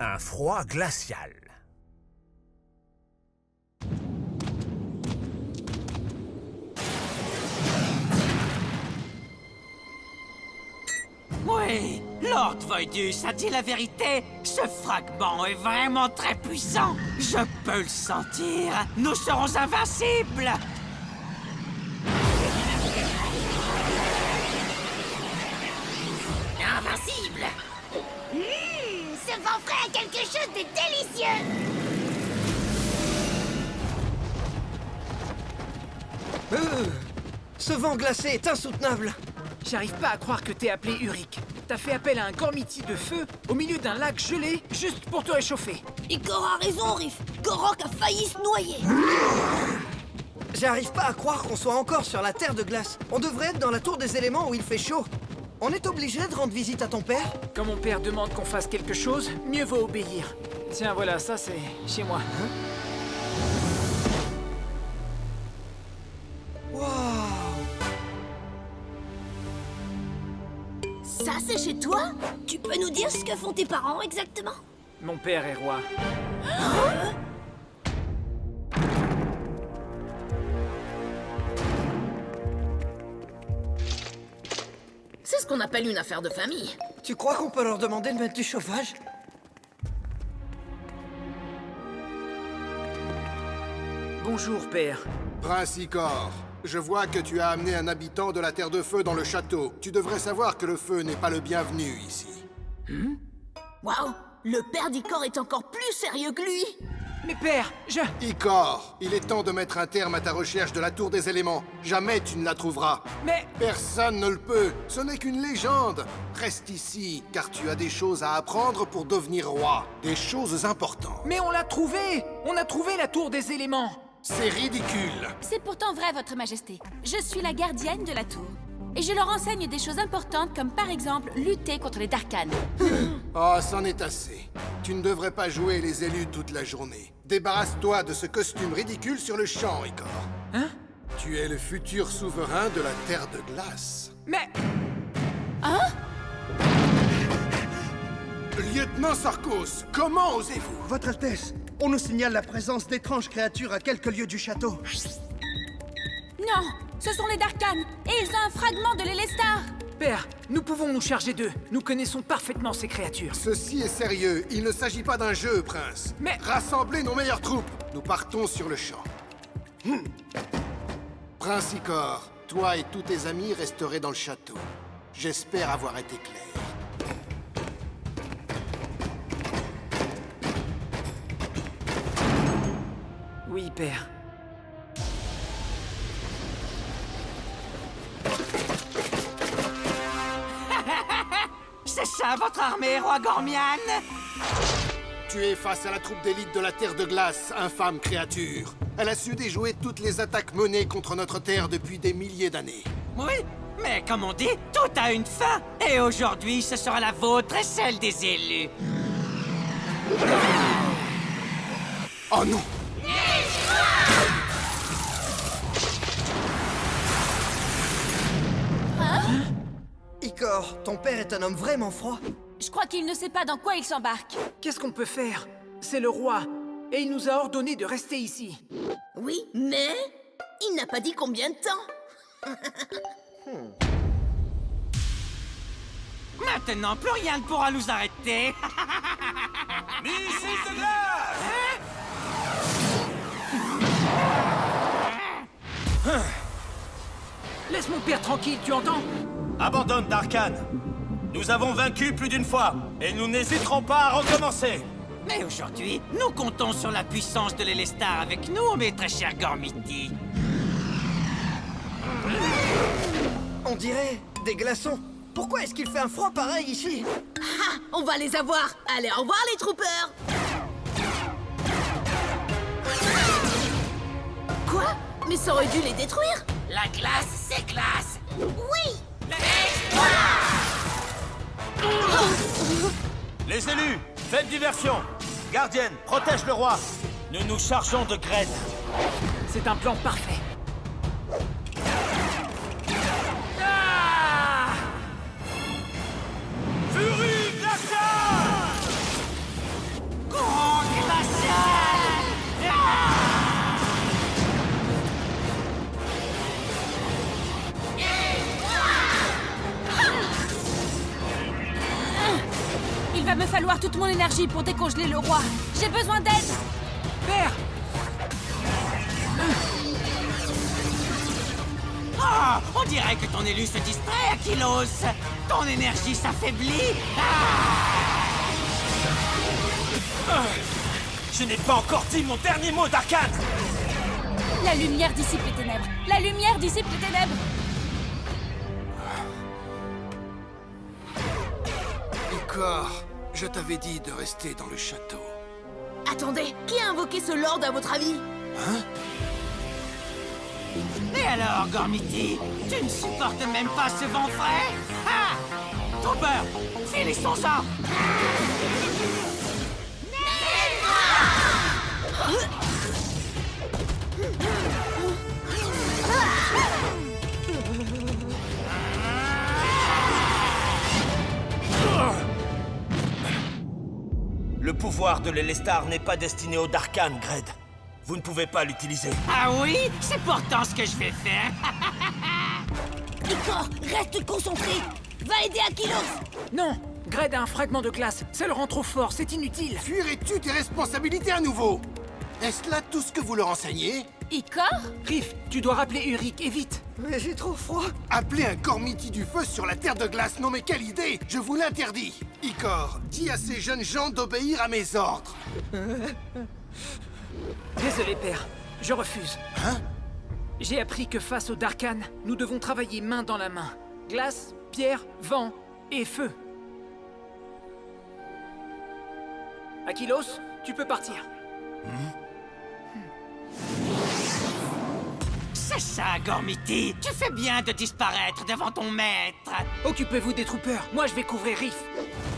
un froid glacial. Oui, Lord Voidus a dit la vérité. Ce fragment est vraiment très puissant. Je peux le sentir. Nous serons invincibles. Invincible. Ce vent frais a quelque chose de délicieux. Ce vent glacé est insoutenable. J'arrive pas à croire que t'aies appelé Uric. T'as fait appel à un Gormiti de feu au milieu d'un lac gelé juste pour te réchauffer. Igor a raison, Riff. Gorok a failli se noyer. J'arrive pas à croire qu'on soit encore sur la terre de glace. On devrait être dans la tour des éléments où il fait chaud. On est obligé de rendre visite à ton père? Quand mon père demande qu'on fasse quelque chose, mieux vaut obéir. Tiens, voilà, ça c'est chez moi. Waouh! Ça, c'est chez toi? Tu peux nous dire ce que font tes parents exactement? Mon père est roi. C'est ce qu'on appelle une affaire de famille. Tu crois qu'on peut leur demander de mettre du chauffage? Bonjour, père. Prince Icor, je vois que tu as amené un habitant de la Terre de Feu dans le château. Tu devrais savoir que le feu n'est pas le bienvenu ici. Waouh! Le père d'Icor est encore plus sérieux que lui! Mais père, Icor, il est temps de mettre un terme à ta recherche de la Tour des Éléments. Jamais tu ne la trouveras. Mais... Personne ne le peut. Ce n'est qu'une légende. Reste ici, car tu as des choses à apprendre pour devenir roi. Des choses importantes. Mais on l'a trouvé! On a trouvé la tour des éléments! C'est ridicule. C'est pourtant vrai, Votre Majesté. Je suis la gardienne de la tour. Et je leur enseigne des choses importantes, comme par exemple lutter contre les Darkans. Oh, c'en est assez. Tu ne devrais pas jouer les élus toute la journée. Débarrasse-toi de ce costume ridicule sur le champ, Icor. Hein? Tu es le futur souverain de la Terre de Glace. Mais... Lieutenant Sarkos, comment osez-vous? Votre Altesse, on nous signale la présence d'étranges créatures à quelques lieues du château. Non, ce sont les Darkans, et ils ont un fragment de l'Élestar. Père, nous pouvons nous charger d'eux. Nous connaissons parfaitement ces créatures. Ceci est sérieux. Il ne s'agit pas d'un jeu, prince. Mais... Rassemblez nos meilleures troupes. Nous partons sur le champ. Prince Icor, toi et tous tes amis resterez dans le château. J'espère avoir été clair. Oui, père. C'est ça, votre armée, roi Gormian? Tu es face à la troupe d'élite de la Terre de Glace, infâme créature. Elle a su déjouer toutes les attaques menées contre notre Terre depuis des milliers d'années. Oui, mais comme on dit, tout a une fin. Et aujourd'hui, ce sera la vôtre et celle des élus. Oh non! Icor, ton père est un homme vraiment froid. Je crois qu'il ne sait pas dans quoi il s'embarque. Qu'est-ce qu'on peut faire? C'est le roi, et il nous a ordonné de rester ici. Oui, mais... il n'a pas dit combien de temps. Maintenant, plus rien ne pourra nous arrêter. Missile de glace! Laisse mon père tranquille, tu entends? Abandonne Darkan. Nous avons vaincu plus d'une fois, et nous n'hésiterons pas à recommencer. Mais aujourd'hui, nous comptons sur la puissance de l'Élestar avec nous, mes très chers Gormiti. On dirait des glaçons. Pourquoi est-ce qu'il fait un froid pareil ici? Ah, on va les avoir. Allez, au revoir les troopers. Quoi? Mais ça aurait dû les détruire. La glace s'éclasse. Oui. Les élus, faites diversion. Gardienne, protège le roi. Nous nous chargeons de graines. C'est un plan parfait. Furie glaciale! toute mon énergie pour décongeler le roi. J'ai besoin d'aide. Père! Ah, on dirait que ton élu se distrait, Aquilos. Ton énergie s'affaiblit. Je n'ai pas encore dit mon dernier mot, Darkan! La lumière dissipe les ténèbres. La lumière dissipe les ténèbres. Icor, je t'avais dit de rester dans le château. Attendez, qui a invoqué ce lord à votre avis? Et alors, Gormiti, tu ne supportes même pas ce vent frais? Ah! Trooper, finissons-en! Le pouvoir de l'Elestar n'est pas destiné au Darkan, Gred. Vous ne pouvez pas l'utiliser. Ah oui? C'est pourtant ce que je vais faire. Icor, reste concentré. Va aider Aquilos. Non! Gred a un fragment de glace. Ça le rend trop fort, c'est inutile. Fuirais-tu tes responsabilités à nouveau? Est-ce là tout ce que vous leur enseignez? Icor? Riff, tu dois rappeler Uric, et vite! Mais j'ai trop froid. Appeler un Gormiti du feu sur la terre de glace, non mais quelle idée! Je vous l'interdis! Icor, dis à ces jeunes gens d'obéir à mes ordres. Désolé, père. Je refuse. Hein? J'ai appris que face au Darkan, nous devons travailler main dans la main. Glace, pierre, vent et feu. Aquilos, tu peux partir. C'est ça, Gormiti. Tu fais bien de disparaître devant ton maître. Occupez-vous des troopers. Moi, je vais couvrir Riff.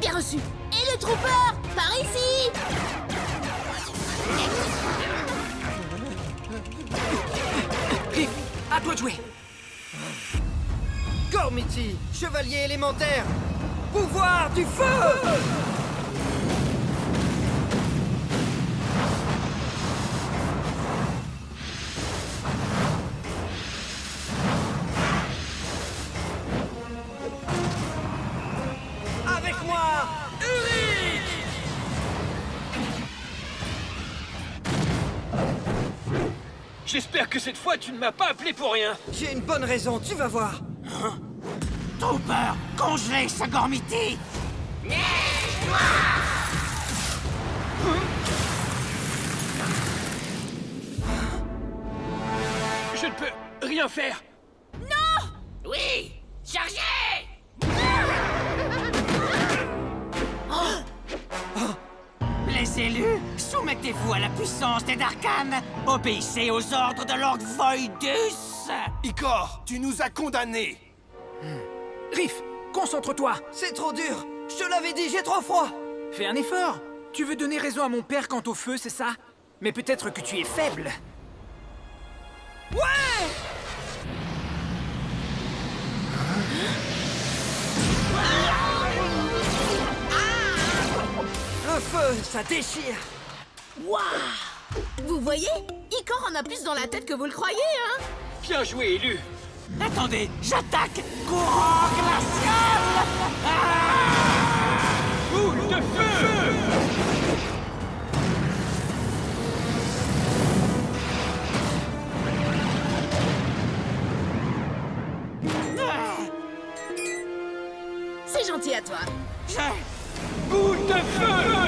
Bien reçu. Et le trooper, par ici. Riff, à toi de jouer. Gormiti, chevalier élémentaire. Pouvoir du feu. Avec moi, Uric! J'espère que cette fois tu ne m'as pas appelé pour rien. J'ai une bonne raison, tu vas voir. Trooper, congelez ce Gormiti. Je ne peux rien faire. Oui, chargez. Les élus, soumettez-vous à la puissance des Darkan. Obéissez aux ordres de Lord Voidus. Icor, tu nous as condamnés! Riff, concentre-toi. C'est trop dur. Je te l'avais dit, j'ai trop froid. Fais un effort. Tu veux donner raison à mon père quant au feu, c'est ça? Mais peut-être que tu es faible. Ouais! Le feu, ça déchire. Waouh. Vous voyez? Icor en a plus dans la tête que vous le croyez, hein? Bien joué, élu. Attendez, j'attaque. Courant glacial. Boule de feu! C'est gentil à toi. Boule de feu!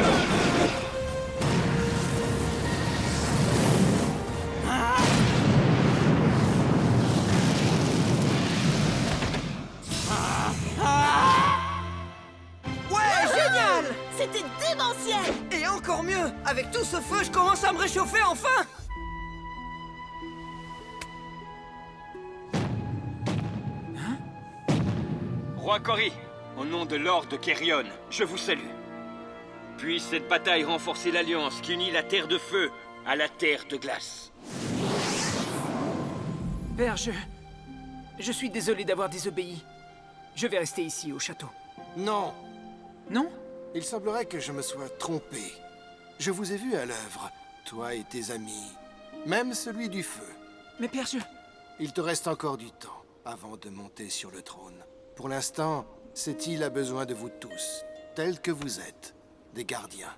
Ouais, génial! C'était démentiel. Et encore mieux, avec tout ce feu, je commence à me réchauffer enfin! Roi Cory, au nom de Lord de Kerion, je vous salue. Puisse cette bataille renforcer l'alliance qui unit la Terre de Feu à la Terre de Glace. Père, je suis désolé d'avoir désobéi. Je vais rester ici, au château. Non, Non? il semblerait que je me sois trompé. Je vous ai vu à l'œuvre, toi et tes amis, même celui du feu. Mais père, Il te reste encore du temps avant de monter sur le trône. Pour l'instant, cette île a besoin de vous tous, tels que vous êtes. des gardiens.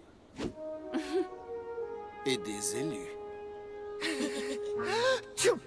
Et des élus. Tchou!